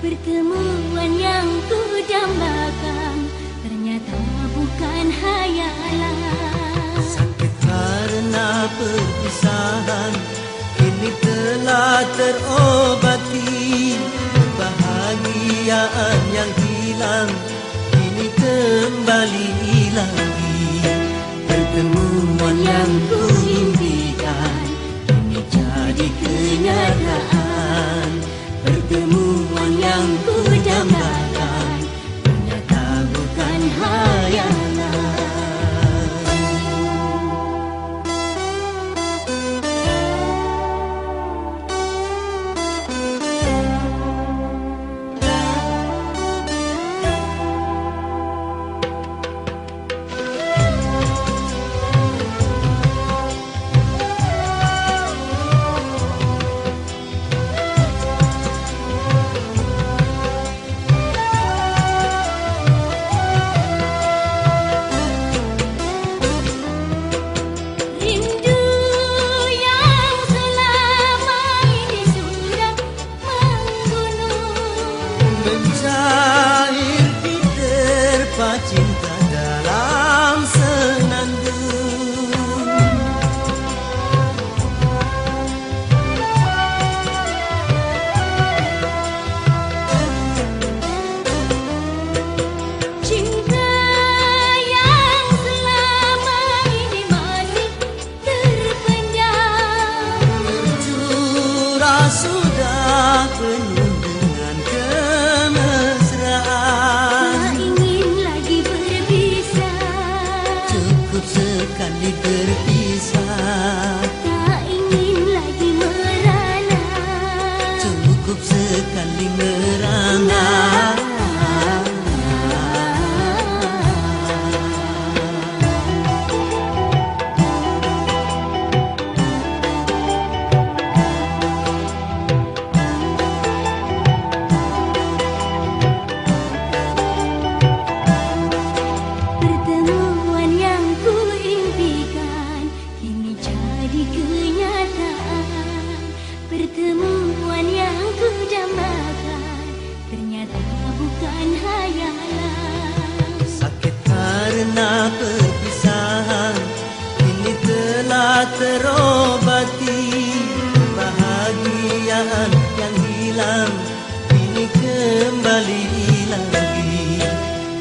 Pertemuan yang ku dambakan ternyata bukan hayalan. Sakit karena perpisahan kini telah terobati. Kebahagiaan yang hilang kini kembali lagi. Pertemuan yang ku impikan kini jadi kenyataan. Pertemuan yang ku dambakan ternyata bukan hayalan. Mencair di terpa cinta dalam senandung. Cinta yang selama ini masih terpendam, Tercurah sudah penuh dengan kemesraan. tak ingin lagi berpisah, Cukup sekali berpisah. tak ingin lagi merana. Cukup sekali merana. Pertemuan yang ku impikan kini jadi kenyataan. Pertemuan yang ku dambakan ternyata bukan hayalan. Sakit karena perpisahan kini telah terobati. Kebahagiaan yang hilang kini kembali lagi.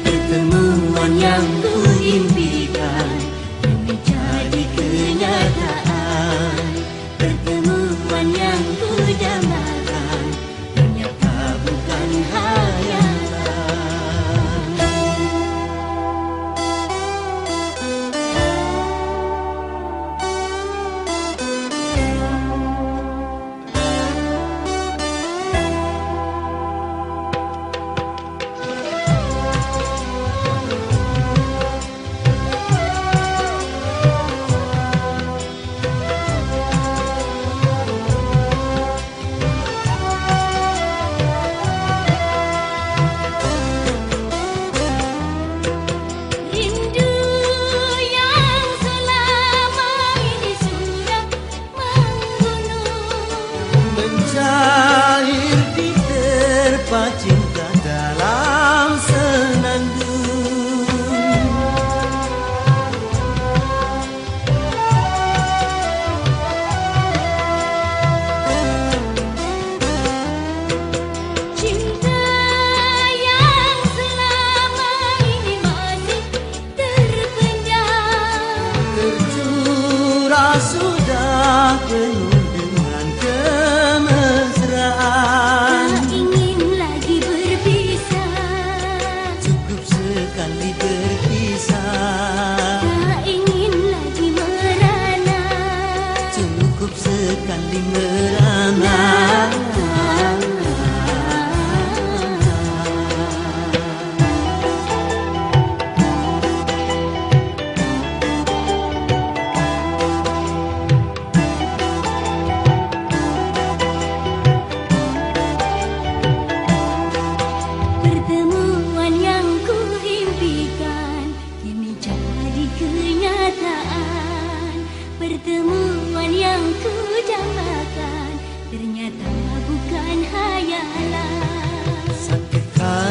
Pertemuan yang ku impikan kini jadi kenyataan. Pertemuan yang ku dambakan ternyata bukan hayalan.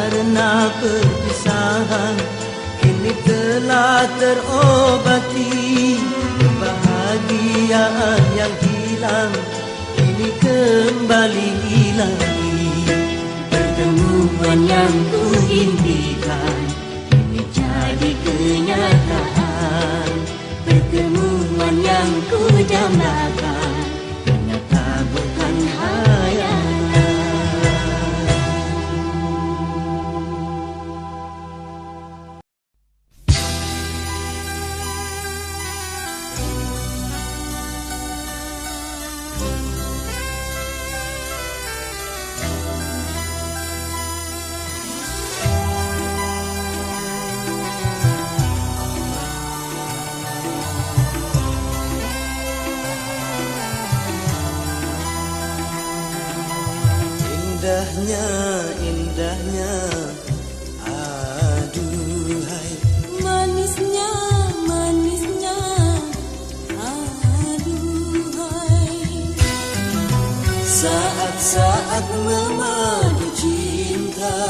karena perpisahan kini telah terobati. Kebahagiaan yang hilang kini kembali lagi. Pertemuan yang ku impikan kini jadi kenyataan. Pertemuan yang ku dambakan ternyata bukan hayalan. Indahnya, indahnya, aduhai. Manisnya, manisnya, aduhai. Saat-saat memadu cinta,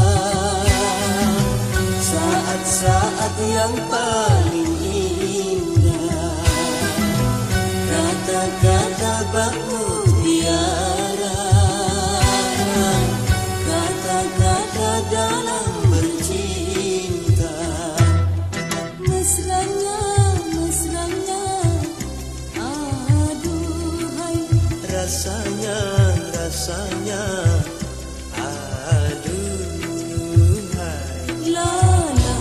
saat-saat yang paling indah. Kata-kata bak mutiara, kata-kata dalam bercinta. Mesranya, mesranya, aduhai. Rasanya, rasanya, aduhai. La la,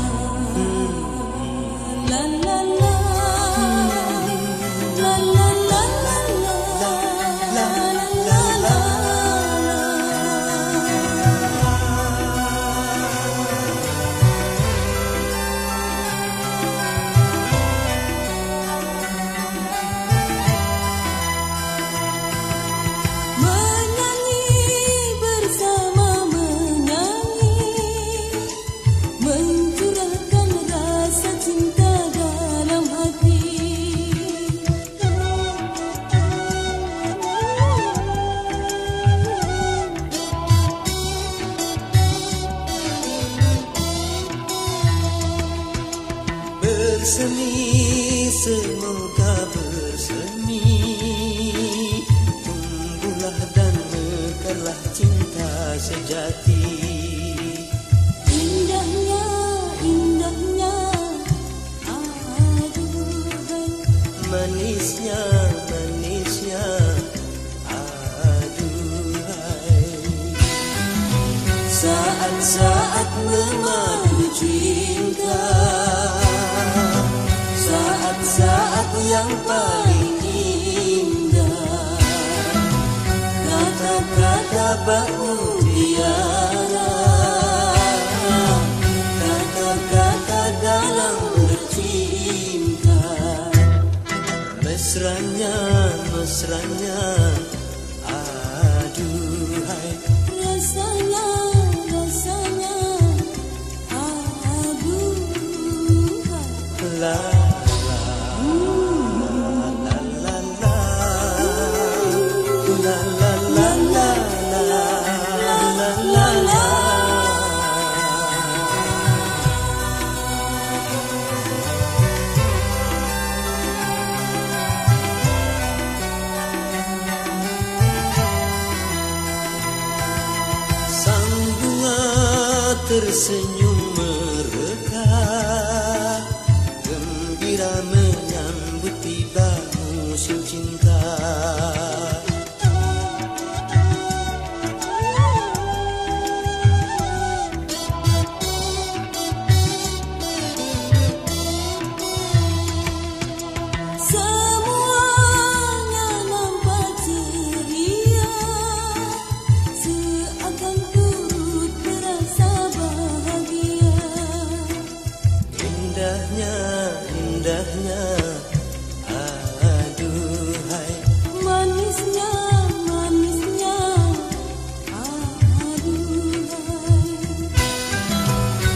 la la la, la la la la la, la la la. Menyanyi bersama menyanyi, mencurahkan rasa cinta dalam hati. Bersemi, semoga bersemi, tumbuhlah dan mekarlah cinta sejati. Indahnya, indahnya, aduhai. Manisnya, manisnya, aduhai. Saat-saat memadu cinta, saat-saat yang paling indah. Kata-kata bak mutiara, kata-kata dalam bercinta. Mesranya, mesranya, aduhai. Rasanya, rasanya, aduhai. La la la la la, la la la la la la la. Sang bunga tersenyum mereka, gembira menyambut tiba musim cinta. Semuanya nampak ceria, seakan turut berasa bahagia. Indahnya, indahnya, aduhai. Manisnya, manisnya, aduhai.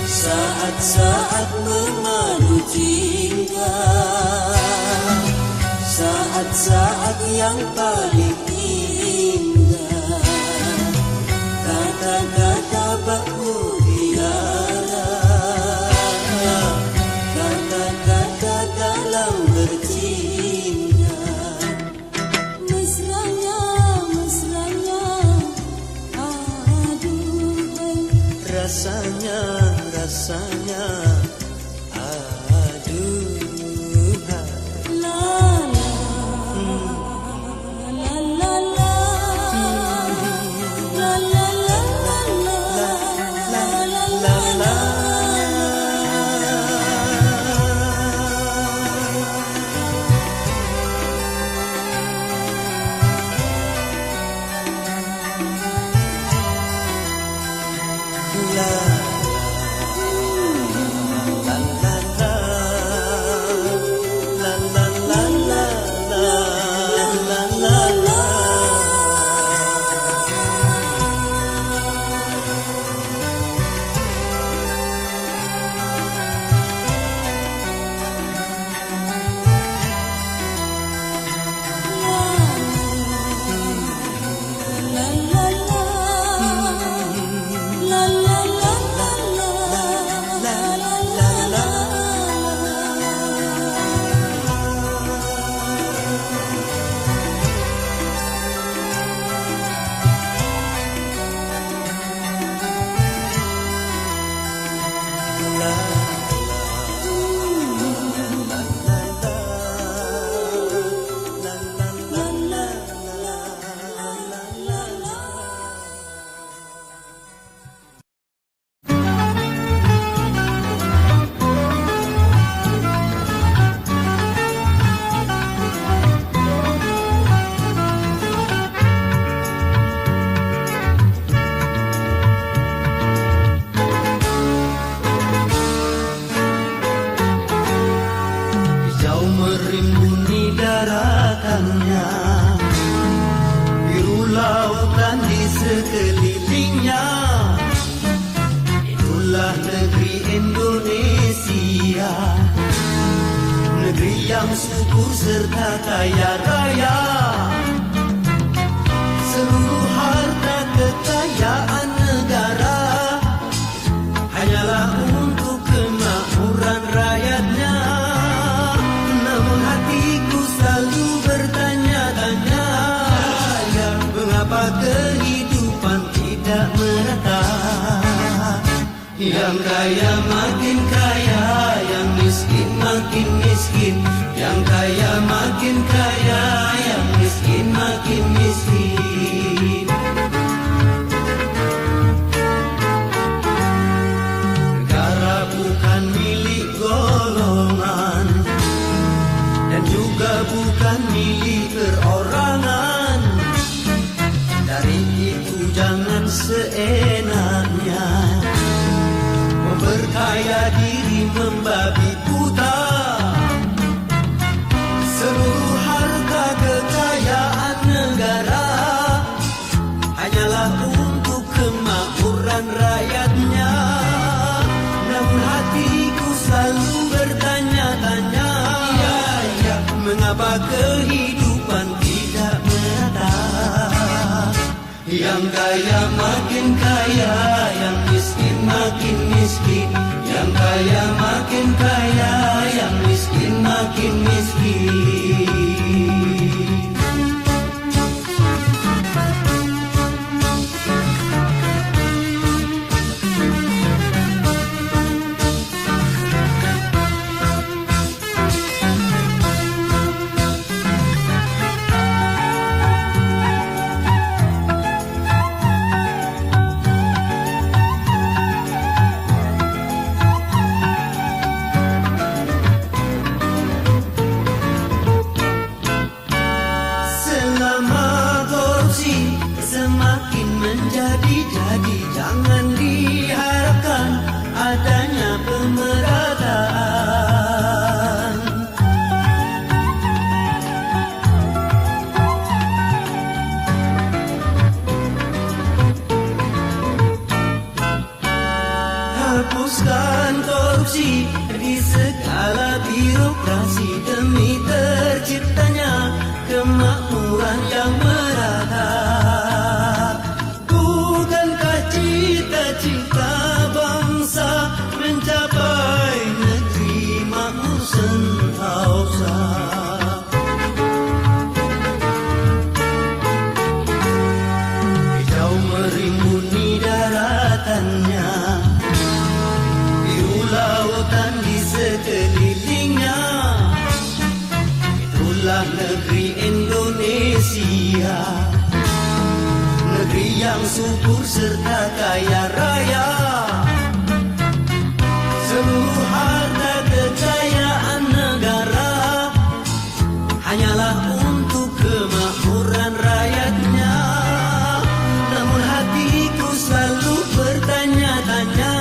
Saat-saat memadu cinta, saat-saat yang paling indah. Kata-kata bak mutiara, rasanya, rasanya. Aduh, La la la la la la la la la. Sekelilingnya, itulah negeri Indonesia, negeri yang subur serta kaya raya. Seluruh harta kekayaan negara hanyalah untuk kemakmuran rakyatnya. Namun hatiku selalu bertanya-tanya, mengapa kehidupan tidak merata? Yang kaya makin kaya, yang miskin makin miskin. Yang kaya makin kaya, yang miskin makin miskin. Negara bukan milik golongan, dan juga bukan milik perorangan. Dari itu jangan seenaknya memperkaya diri membabi buta. Seluruh harta kekayaan negara hanyalah untuk kemakmuran rakyatnya. Namun hatiku selalu bertanya-tanya, mengapa kehidupan tidak merata? Yang kaya makin kaya, yang miskin makin miskin. Yang kaya makin kaya, yang miskin makin miskin. Semakin menjadi-jadi, jangan diharapkan adanya pemerataan. Hapuskan korupsi di segala birokrasi demi terciptanya kemakmuran yang merata. Cita-cita bangsa mencapai negeri makmur sentosa. Hijau merimbuni daratannya, Indonesia, negeri yang subur serta kaya raya. Seluruh harta kekayaan negara hanyalah untuk kemakmuran rakyatnya. Namun hatiku selalu bertanya-tanya,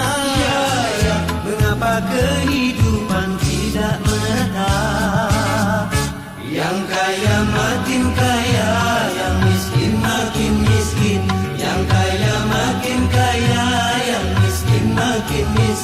mengapa kehidupan tidak merata? Yang kaya makin kaya, yang miskin makin miskin. Yang kaya makin kaya, yang miskin makin miskin.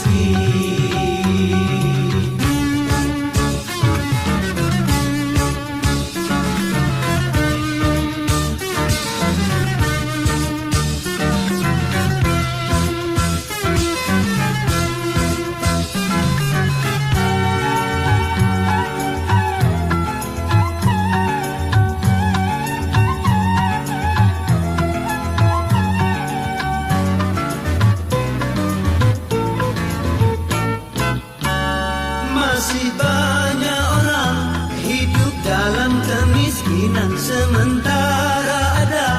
Masih banyak orang hidup dalam kemiskinan, sementara ada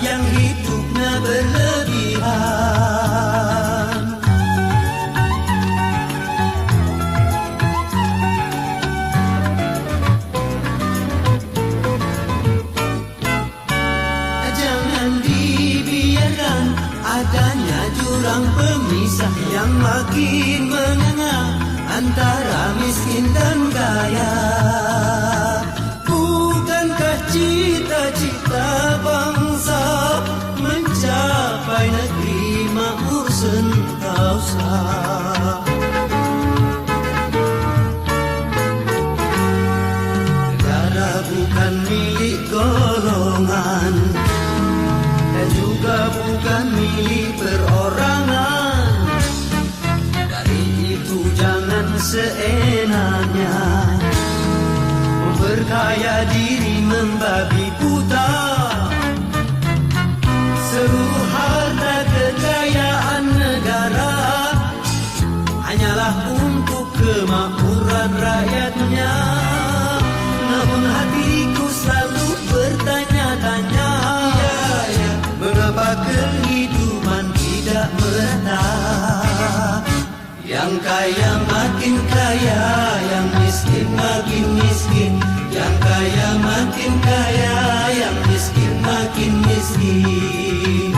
yang hidupnya berlebihan. Jangan dibiarkan adanya jurang pemisah yang makin menganga antara miskin dan kaya. Bukankah cita-cita bangsa mencapai negeri makmur sentosa? Negara bukan milik golongan dan juga bukan milik perorangan. Jangan seenaknya memperkaya diri membabi buta. Seluruh harta kekayaan negara hanyalah untuk kemakmuran rakyatnya. Namun hatiku selalu bertanya-tanya, mengapa kehidupan tidak merata? Yang kaya makin kaya, yang miskin makin miskin. Yang kaya makin kaya, yang miskin makin miskin.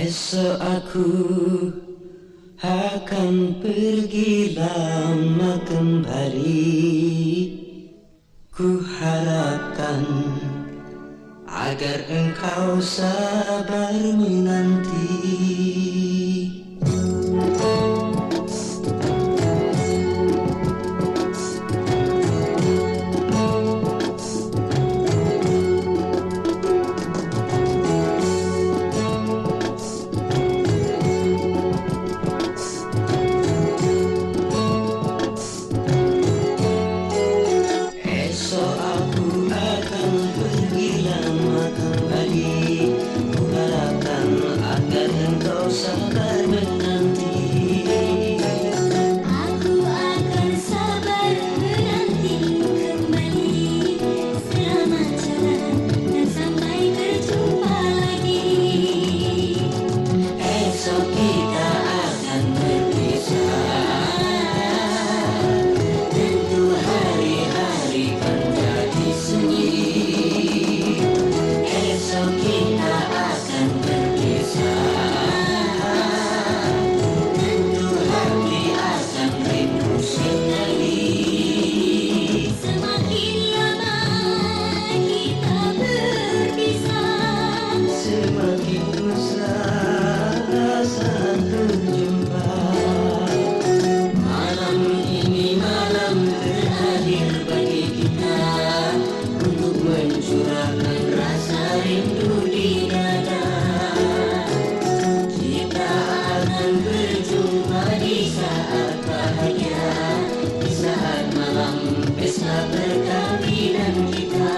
Esok aku akan pergi lama kembali. Ku harapkan agar engkau sabar menanti. Sabar menanti. Aku akan sabar menanti kembali. Selamat jalan dan sampai berjumpa lagi. Esok kita akan berpisah. Tentu hari-hari kan jadi sunyi. Esok kita akan berpisah. Perkawinan kita.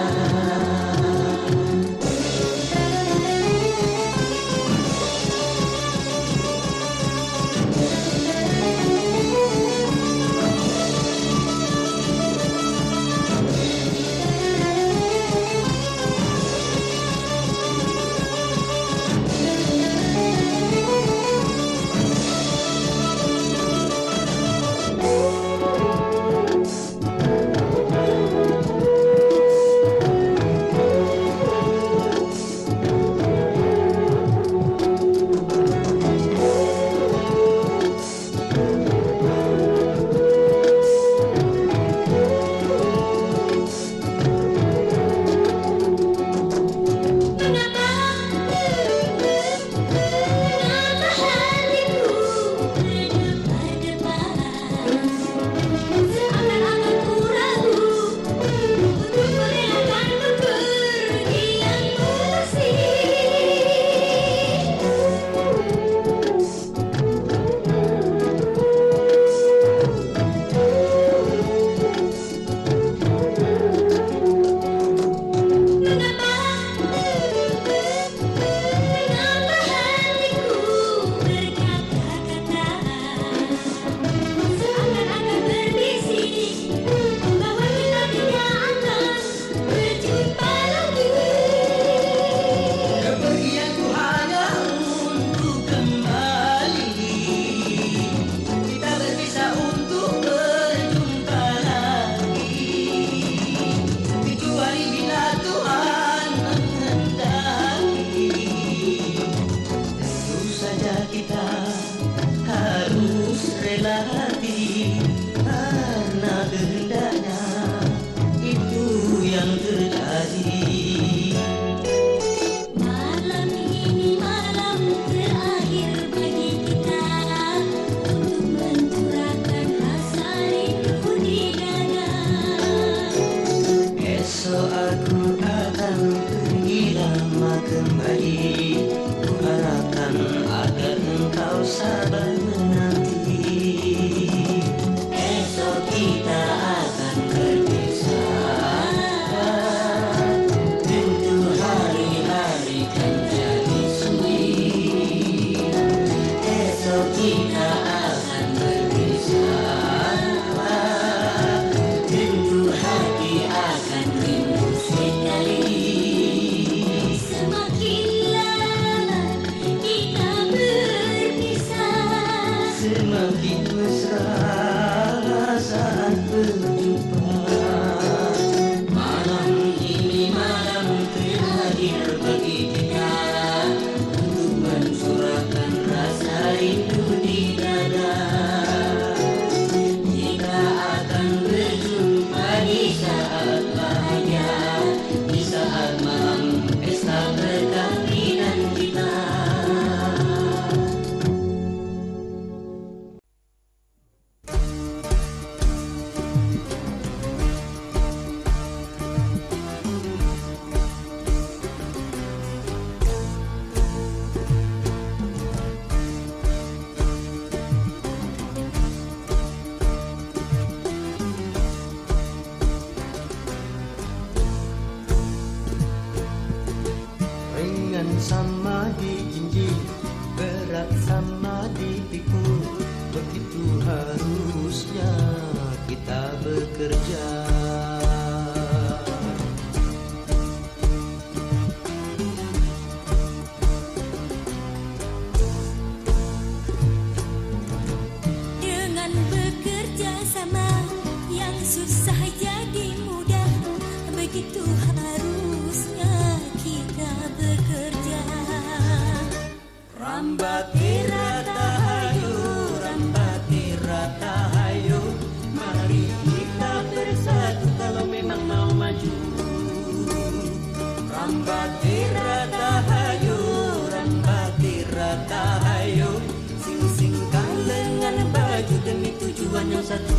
Semakin lama ringan sama dijinjing, berat sama dipikul. Begitu harusnya kita bekerja. Dengan bekerja sama, yang susah jadi mudah. Begitu harusnya kita bekerja. Rambati rata hayu, rambati rata hayu, mari kita bersatu kalau memang mau maju. Rambati rata hayu, rambati rata hayu, sing-singkan lengan baju demi tujuan yang satu.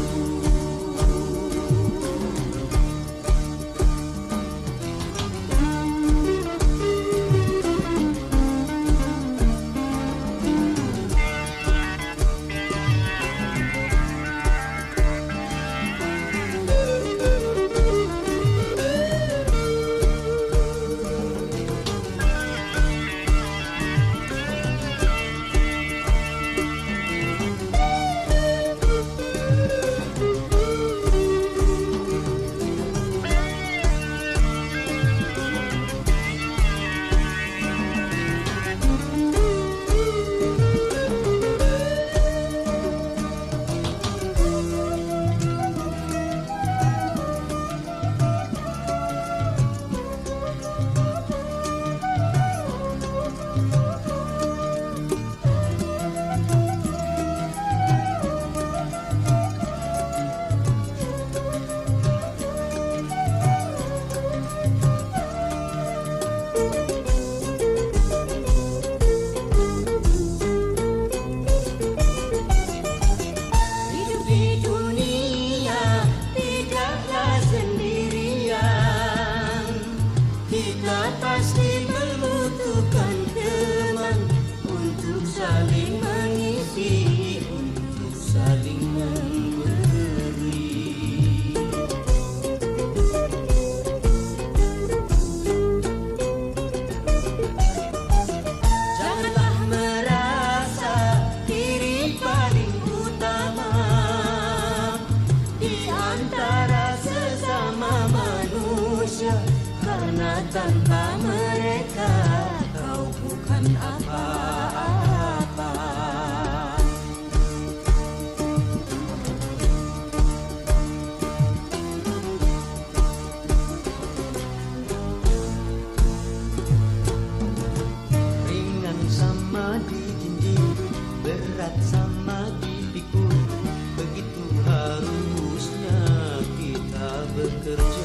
Karena tanpa mereka kau bukan apa-apa. Ringan sama dijinjing, berat sama dipikul. Begitu harusnya kita bekerja.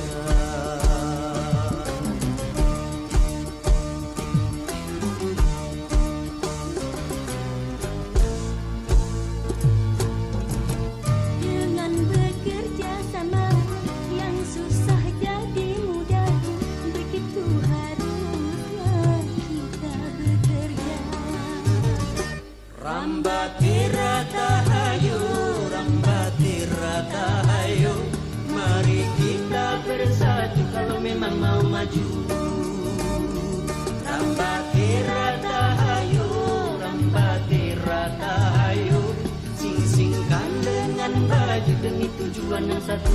Rambati rata hayu, rambati rata hayu, mari kita bersatu kalau memang mau maju. Rambati rata hayu, rambati rata hayu, sing-singkan dengan baju demi tujuan yang satu.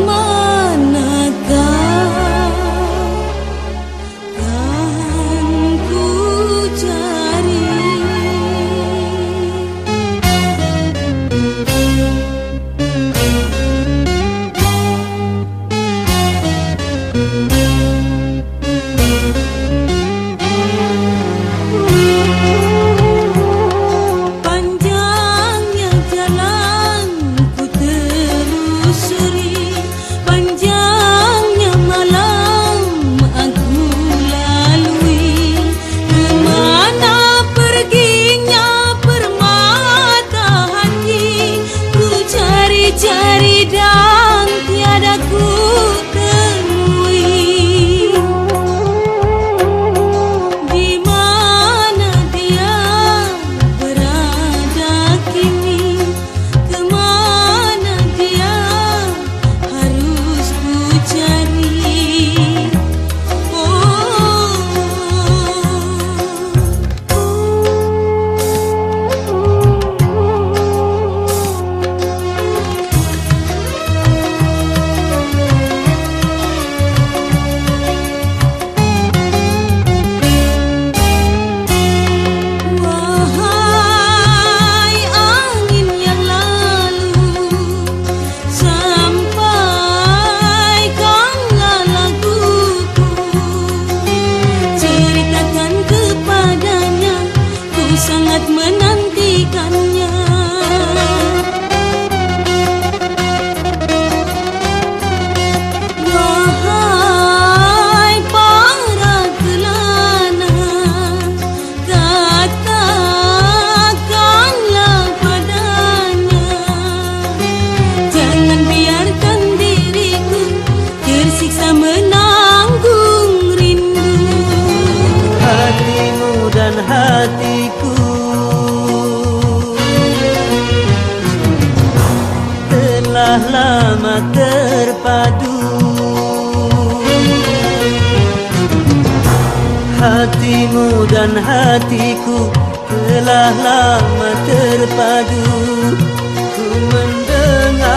Kemanakah sangat menantikannya. Wahai para kelana, katakanlah padanya, jangan biarkan diriku tersiksa menanggung rindu. Hatimu dan hatiku telah lama terpadu. Hatimu dan hatiku telah lama terpadu. Ku mendengar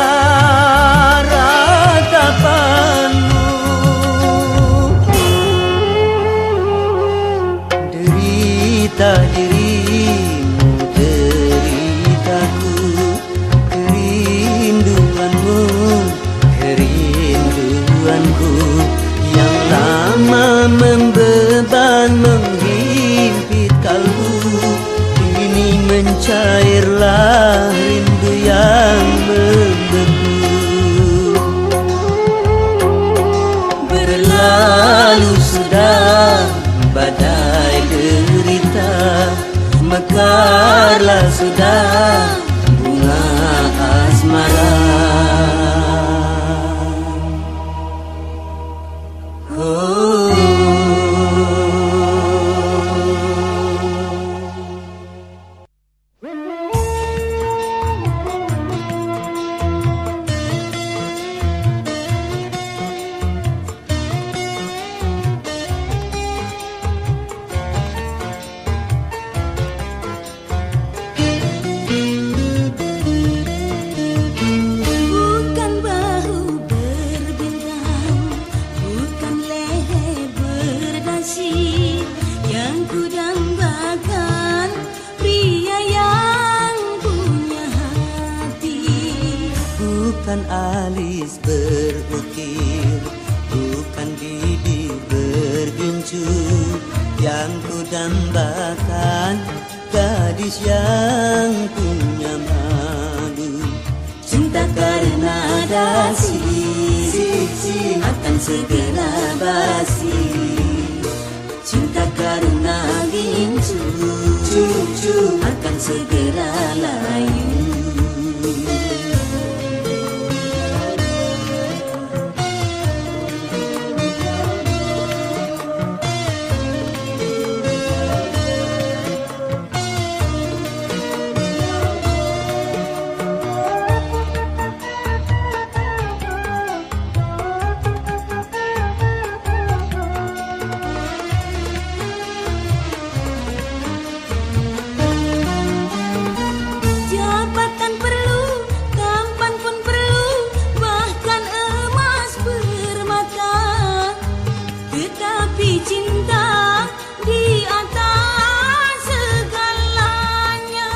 ratapanmu, derita dirimu, deritaku, kerinduanmu, kerinduanku yang lama membeban menghimpit kalbu. Kini mencairlah rindu yang membeku. Berlalu sudah badai derita, mekarlah sudah bunga asmara. Bukan bahu berbintang, bukan leher berdasi, yang kudambakan pria yang punya hati. Bukan alis berukir, bukan bibir bergincu, yang kudambakan gadis yang punya malu. Cinta karena dasi akan segera basi. Cinta karena gincu akan segera layu. Jabatan perlu, tampan pun perlu, bahkan emas permata. Tetapi cinta di atas segalanya.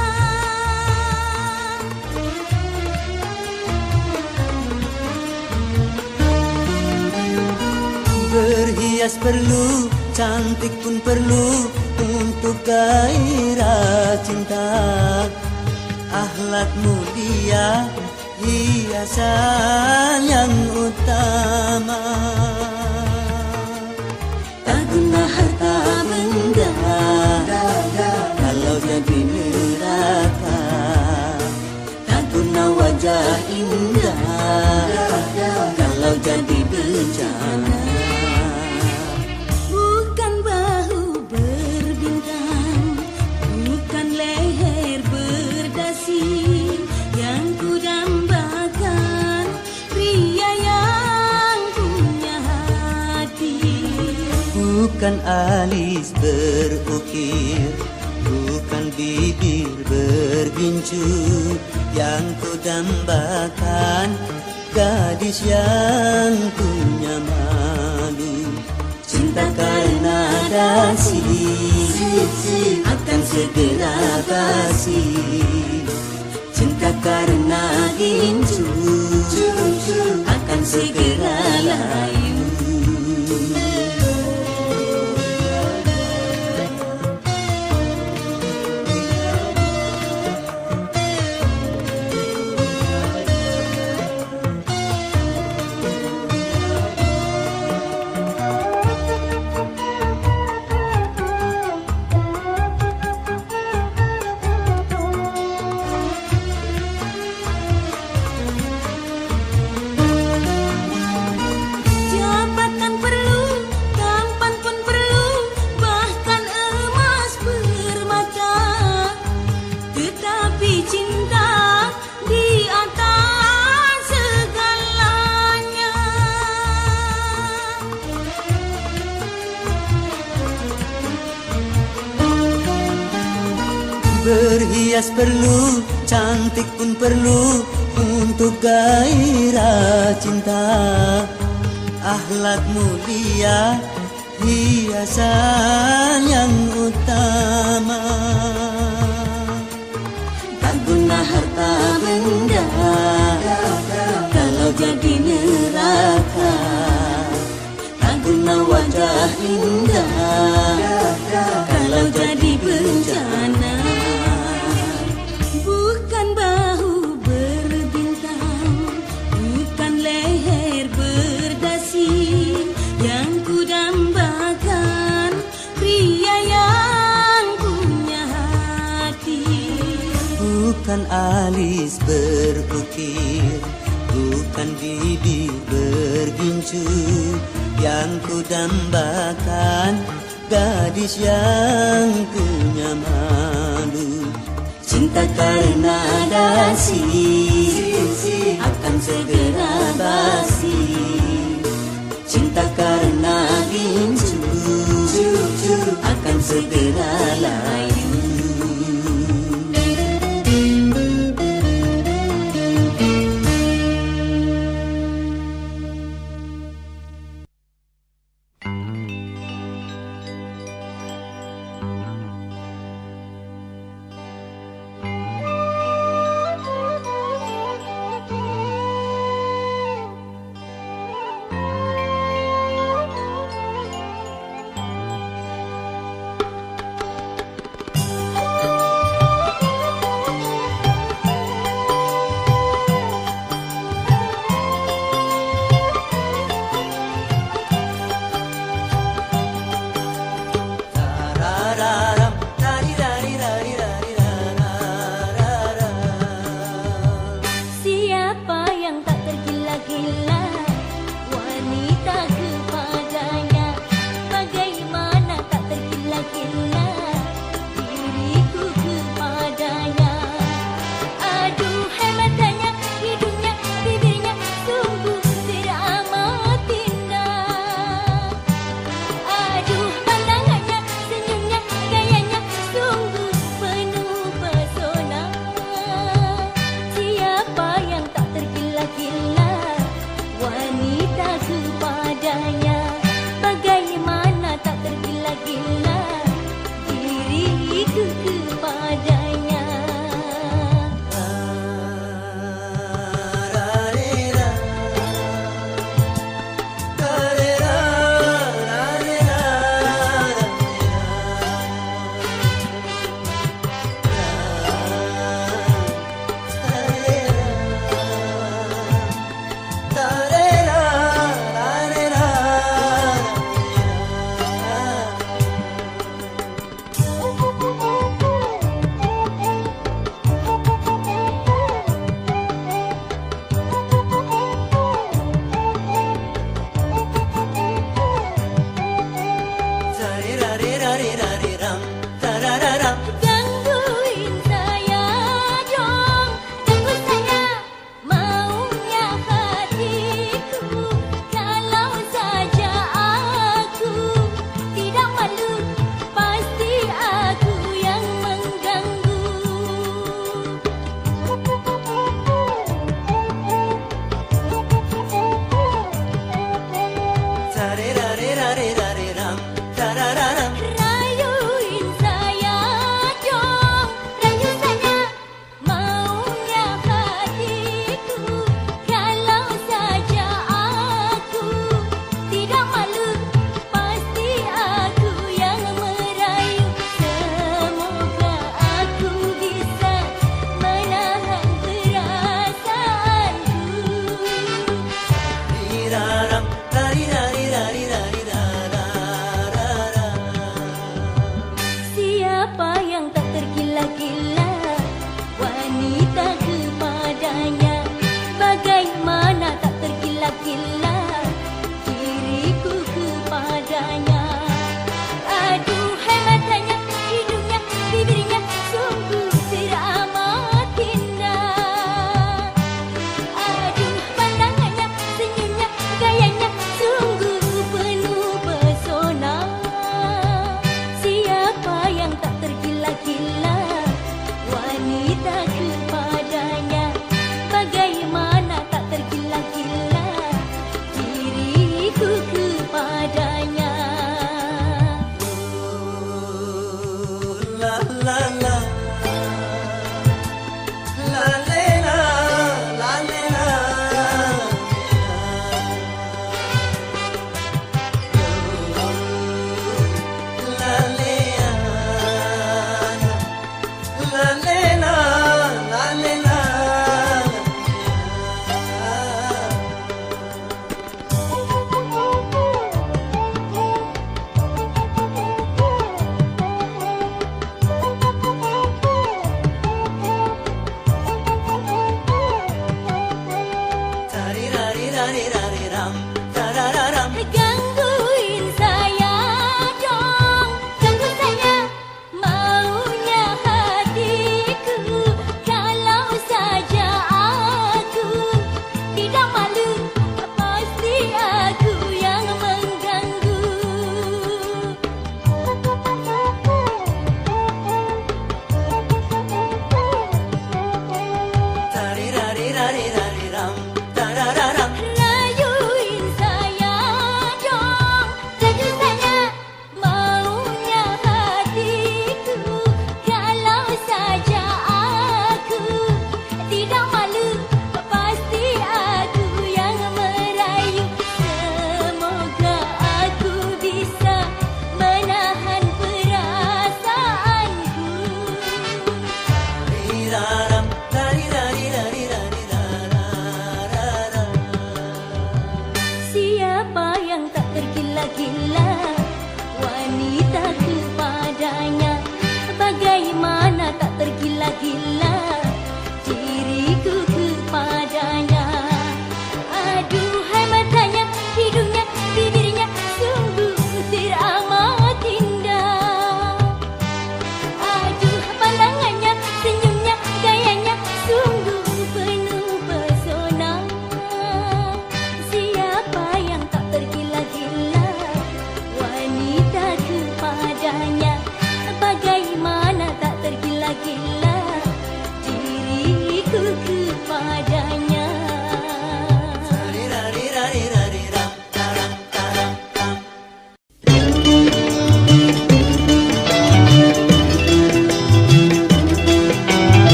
Berhias perlu, cantik pun perlu untuk gairah cinta. Akhlak mulia, hiasan yang utama. Tak guna harta benda kalau jadi neraka. Tak guna wajah indah kalau jadi bencana. Bukan bahu berbintang, bukan leher berdasi, yang kudambakan pria yang punya hati. Bukan alis berukir, bukan bibir bergincu, yang kudambakan gadis yang punya malu. Cinta karena dasi akan segera basi. Cinta karena gincu akan segera layu. Berhias perlu, cantik pun perlu untuk gairah cinta. Akhlak mulia, hiasan yang utama. Tak guna harta benda kalau jadi neraka. Tak guna wajah indah kalau jadi bencana. Bukan bahu berbintang, bukan leher berdasi yang kudambakan, pria yang punya hati. Bukan alis berukir, bukan bibir bergincu yang kudambakan, gadis yang punya malu. Cinta karena dasi akan segera basi. Cinta karena gincu akan segera layu.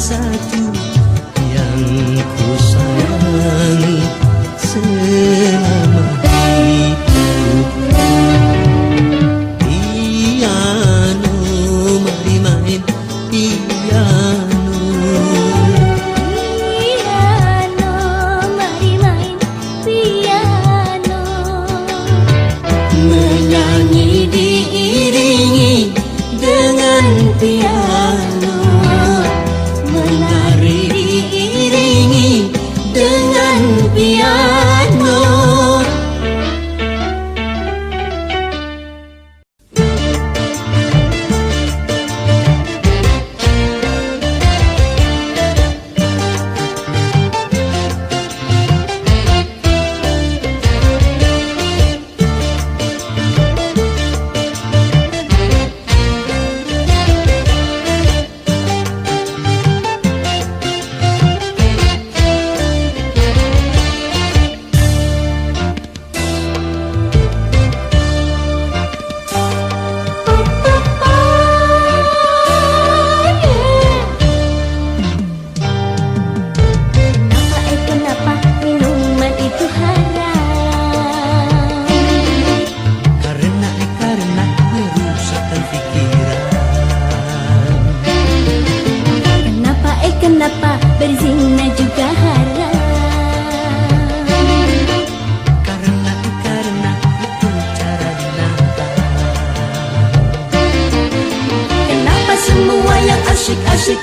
satu yang ku sayangi selama hidupku. Piano, mari main piano. Piano, mari main piano. Menyanyi diiringi dengan piano, menari diiringi dengan piano. Kenapa minuman itu haram? Karena merusakkan pikiran. Kenapa berzina juga haram? Karena itu cara binatang. Kenapa semua yang asyik-asyik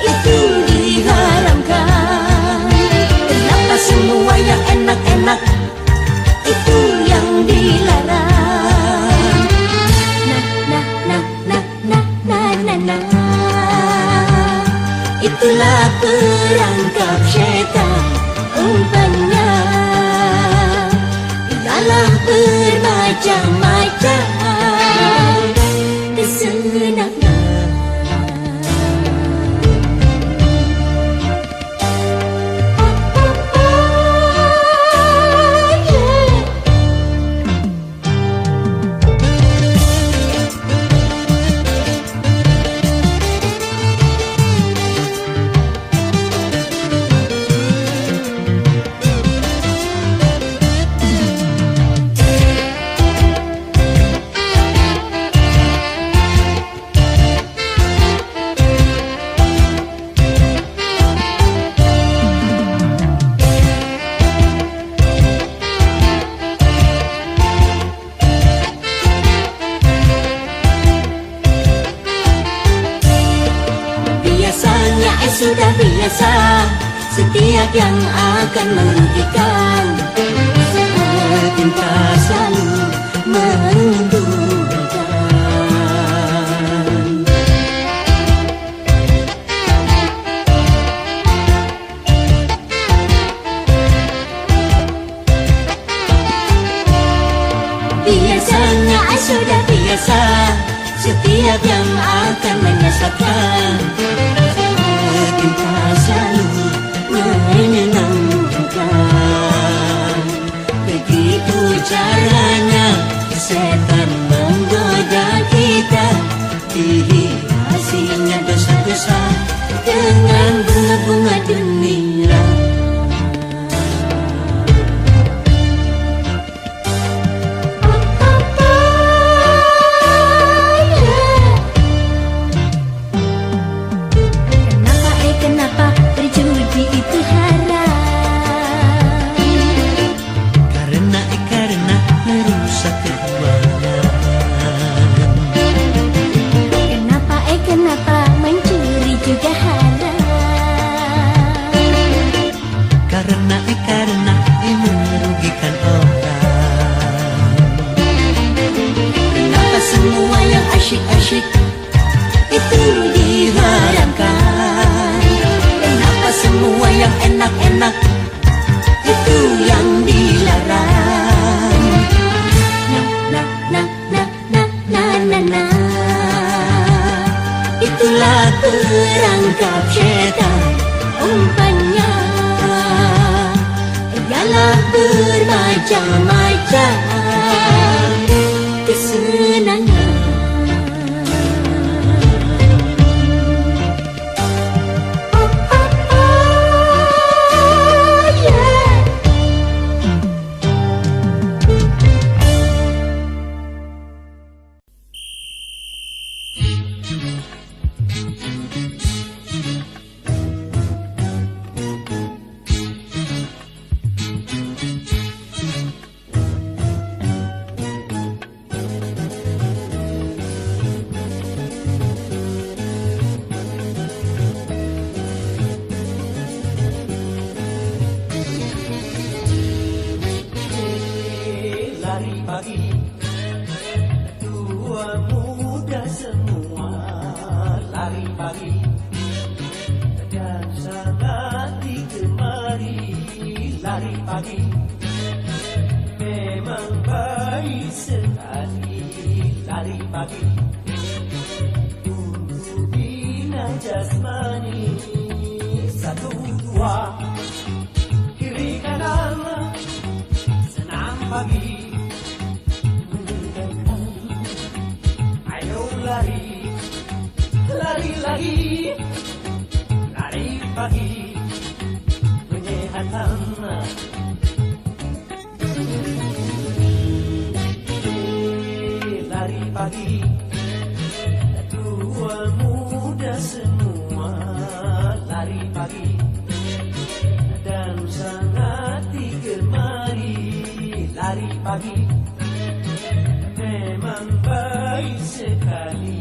itu diharamkan? Kenapa semua yang enak-enak itu yang dilarang? Nah. Itulah perangkap syaitan, umpannya ialah bermacam-macam kesenangan. Sudah biasa, setiap yang akan merugikan cinta selalu menguntungkan. Biasanya sudah biasa, setiap yang akan menyesatkan cinta selalu menyenangkan. Begitu caranya setan menggoda kita, dihiasinya dosa-dosa dengan bunga-bunga dunia. Kenapa berjudi itu haram? Karena merusak keuangan. Kenapa mencuri juga haram? Karena merugikan orang. Kenapa semua yang asyik-asyik itu diharamkan? Semua yang enak-enak itu yang dilarang. Itulah perangkap syaitan, umpannya ialah bermacam-macam kesenangan. pagi memang baik sekali. Lari pagi untuk bina jasmani. Satu dua kiri kanan senam pagi. Ayo lari, lari lagi, lari pagi menyehatkan. Lari pagi, tua muda semua lari pagi dan sangat digemari. Lari pagi memang baik sekali.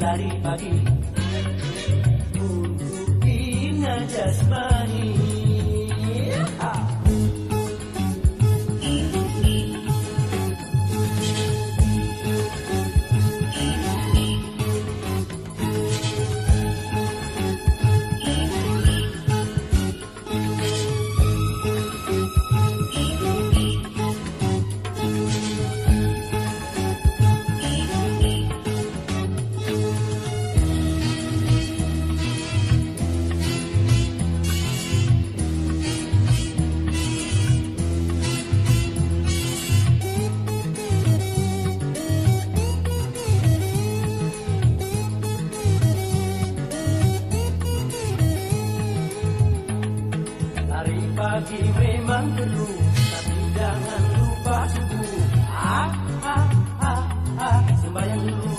Lari pagi untuk bina jasmani. Pagi memang perlu, tapi jangan lupa subuh. Sembahyang dulu.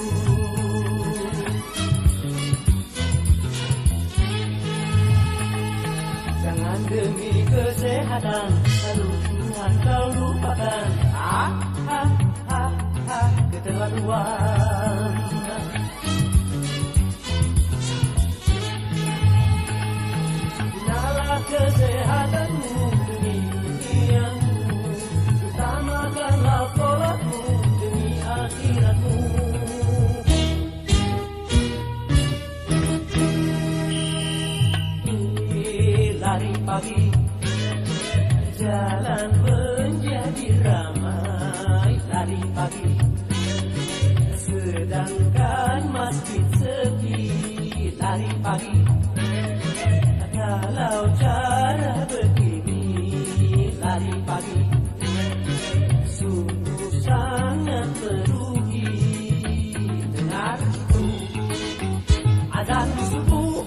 Jangan demi kesehatan lalu Tuhan kau lupakan. Keterlaluan. Gunalah kesehatanmu demi duniamu, utamakanlah sholatmu demi akhiratmu. Lari pagi, jalan menjadi ramai. Lari pagi, sedangkan masjid sepi. Lari pagi, kalau cara begini. Lari pagi sungguh sangat merugi. Dengar itu azan subuh,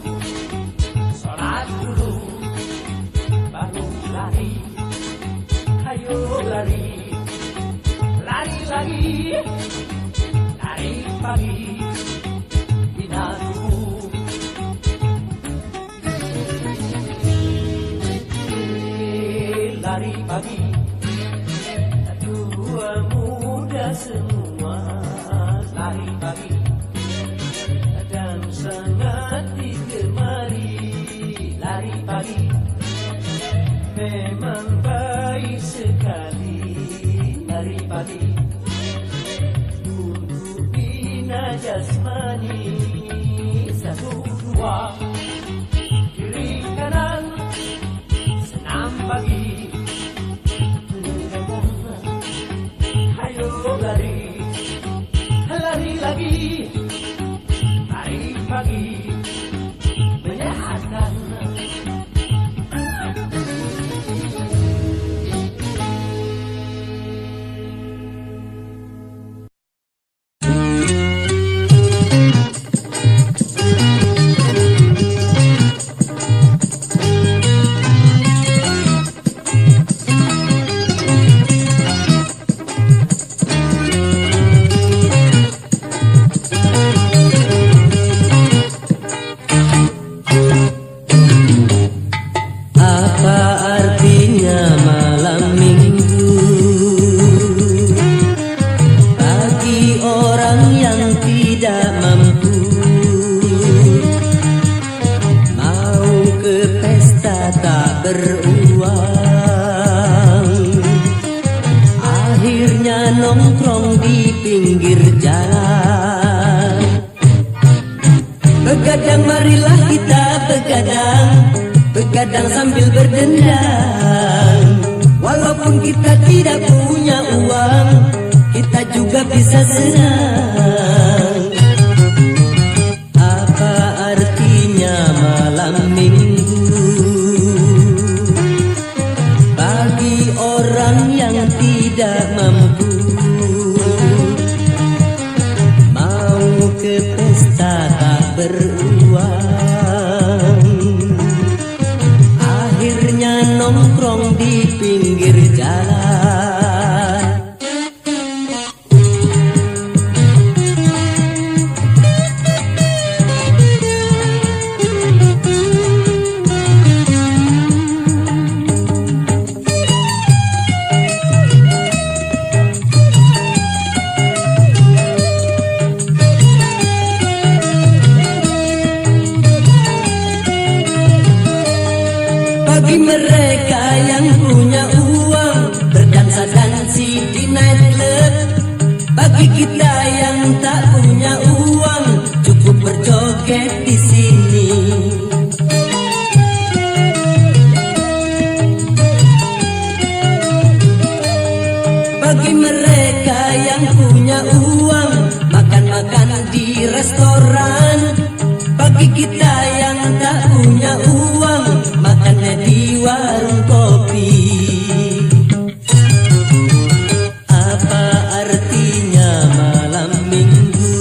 sholat dulu baru lari. Ayo lari, lari lagi, lari pagi bina subuh. Lari pagi, tua muda semua lari pagi dan sangat digemari. Lari pagi memang baik sekali. Lari pagi untuk bina jasmani. Satu dua kiri kanan senam pagi. Ayo lari, lari lagi, lari pagi menyehatkan. nongkrong di pinggir jalan. Begadang marilah kita begadang, begadang sambil berdendang. di pinggir jalan. Bagi mereka yang punya uang, berdansa-dansi di nightclub. Bagi kita yang tak punya uang, cukup berjoget di sini. Bagi mereka yang punya uang, makan-makan di restoran. Bagi kita yang tak punya uang, makannya di warung kopi. Apa artinya malam minggu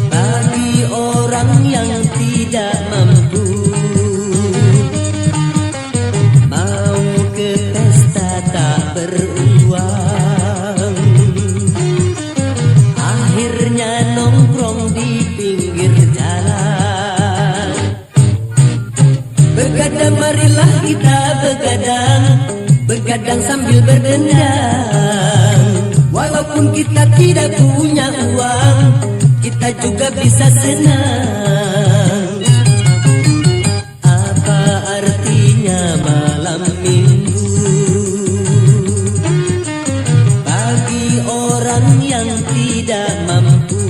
bagi orang yang tidak mampu? Mau ke pesta tak beruang, akhirnya nongkrong di pinggir jalan. Begadang, marilah kita begadang, begadang sambil berdendang. Walaupun kita tidak punya uang, kita juga bisa senang. Apa artinya malam minggu bagi orang yang tidak mampu?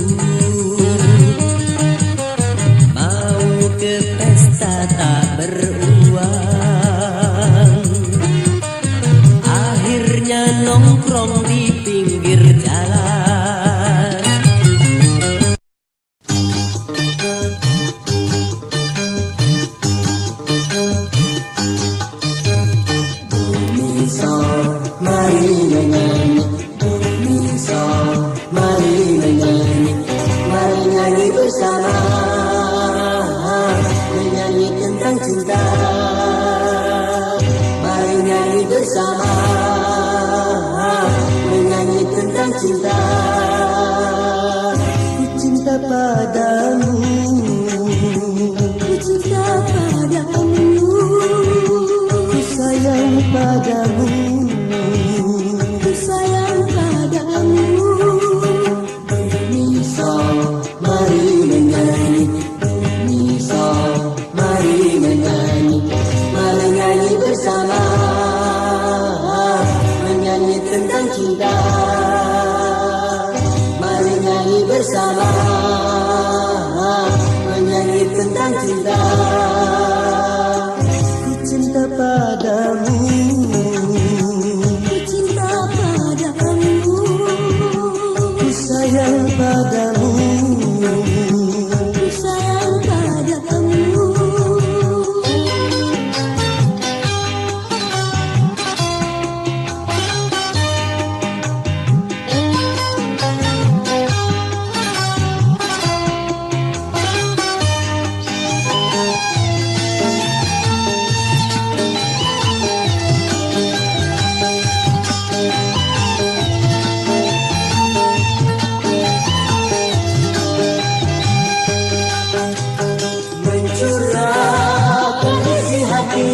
Mau ke pesta tak beruang, akhirnya nongkrong di pinggir jalan. Misa, mari menyanyi. Misa, mari menyanyi. Mari nyanyi bersama, menyanyi tentang cinta. Mari nyanyi bersama, menyanyi tentang cinta. Ku cinta padamu, Ku cinta padamu, ku sayang padamu. ku sayang padamu. Misa, mari menyanyi. Misa, mari menyanyi. Mari nyanyi bersama, menyanyi tentang cinta. Mari nyanyi bersama, menyanyi tentang cinta. Ku cinta padamu, Ku cinta padamu, ku sayang padamu. ku sayang padamu. Mencurahkan isi hati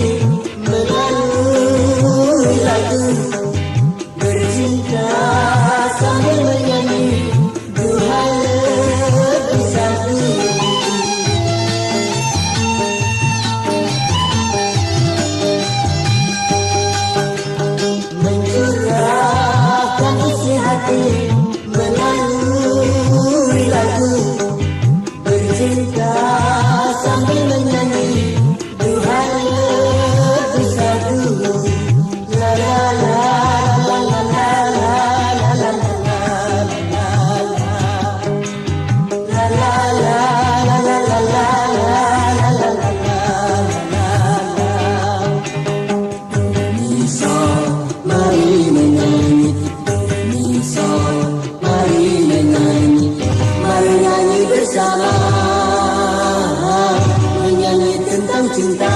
melalui lagu, bercinta sambil menyanyi dua lebih satu. Mencurahkan isi hati melalui lagu, bercinta sambil menyanyi dua lebih satu. La la la la la la la la la la la la la la la. Misa, mari menyanyi. Misa, mari menyanyi. Mari nyanyi bersama, menyanyi tentang cinta.